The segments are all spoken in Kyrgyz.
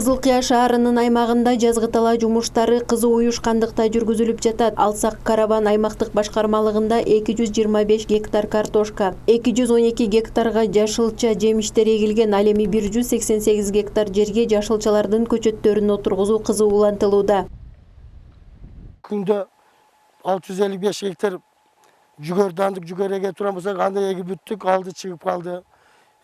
Кызыл Кыя шаарынын аймагында жазгы талаа жумуштары кызуу уюшкандыкта жүргүзүлүп жатат. Алсак Карабан аймактык башкармалыгында 225 гектар картошка, 212 гектарга жашылча жемиштер эгилген, ал эми 188 гектар жерге жашылчалардын көчөттөрүн отургузуу кызуулантылууда. Күндө 655 гектар жүгөр, дандык жүгөр эге турган болсок, аны эгип бүттүк, алды чыгып калды.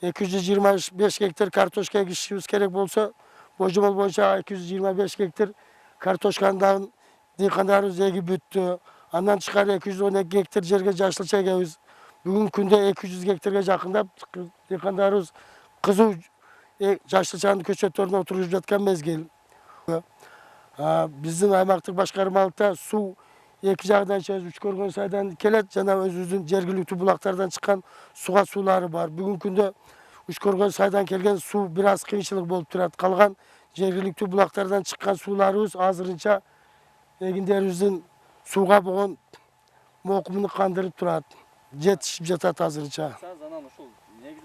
225 гектар картошка эгишибиз керек болсо, божомол боюнча 225 гектар картошканы дыйкандарыбыз эгип бүттү. Андан тышкары 212 гектар жерге жашылча эгебиз. Бүгүнкү күндө 200 гектарга жакындап дыйкандарыбыз кызуу жашылчанын көчөттөрүнө отуруп жаткан мезгил. Биздин аймактык башкармалыкта суу эки жагдан үч көргөн сайдан келет, жана өзүбүздүн жергиликтүү булактардан чыккан суга суулары бар. Бүгүнкү күндө үч көргөн сайдан келген суу бир аз кыйынчылык болуп турат. Калган жергиликтүү булактардан чыккан сууларыбыз азырынча эгиндерибиздин сууга болгон мокумун кандырып турат. Жетишип жатат азырынча.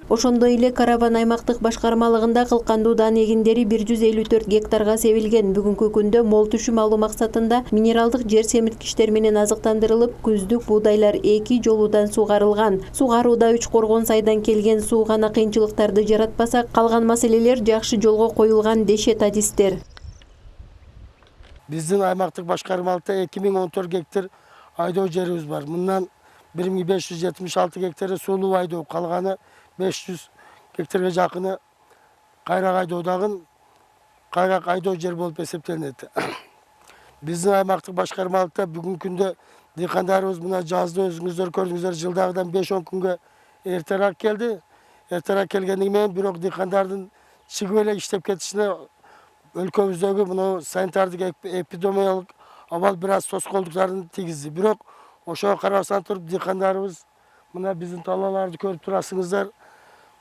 Ошондой эле Карабан аймактык башкармалыгында кылкандуудан эгиндери 154 гектарга себилген. Бүгүнкү күндө мол түшүм алуу максатында минералдык жер семирткичтер менен азыктандырылып, күздүк буудайлар 2 жолудан сугарылган. Сугарууда 3 коргон сайдан келген суу гана кыйынчылыктарды жаратпаса, калган маселелер жакшы жолго коюлган дешет адистер. Биздин аймактык башкармалыкта 2014 гектар айдоо жерибиз бар. Мындан 1576 гектары сулуу айдоо, калганы 500 гектарга жакыны кайрак айдоодагы кайрак айдоо жер болуп эсептелинет. Биздин аймактык башкармалыкта бүгүнкү күндө дыйкандарыбыз мына жазды өзүңүздөр көрдүңүздөр, жылдагыдан 5-10 күнгө эртерээк келди. Эртерээк келгени менен бирок дыйкандардын чыгып эле иштеп кетишине өлкөбүздөгү мына санитардык эпидемиялык абал бир аз тоскоолдуктарын тийгизди. Бирок ошого карабастан туруп дыйкандарыбыз мына биздин талааларды көрүп турасыңыздар.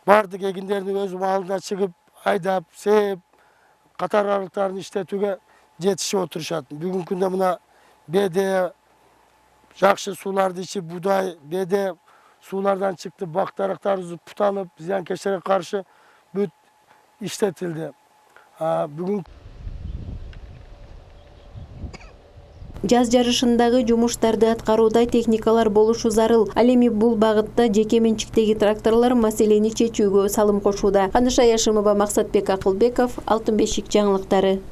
Бардык эгиндердин өз маалына чыгып, айдап, сээп, катар аралыктарын иштетүүгө жетишип отурушат. Бүгүнкү күндө мына беде, жакшы сууларды ичип, будай, беде суулардан чыкты, бак дарактарыбыз путалып, зыянкечтерге каршы бүт иштетилди. Бүгүн Жаз жарышындагы жумуштарды аткарууда техникалар болушу зарыл. Ал эми бул багытта жеке менчиктеги тракторлор маселени чечүүгө салым кошууда. Каныша Яшымова, Максатбек Акылбеков, Алтын бешик жаңылыктары.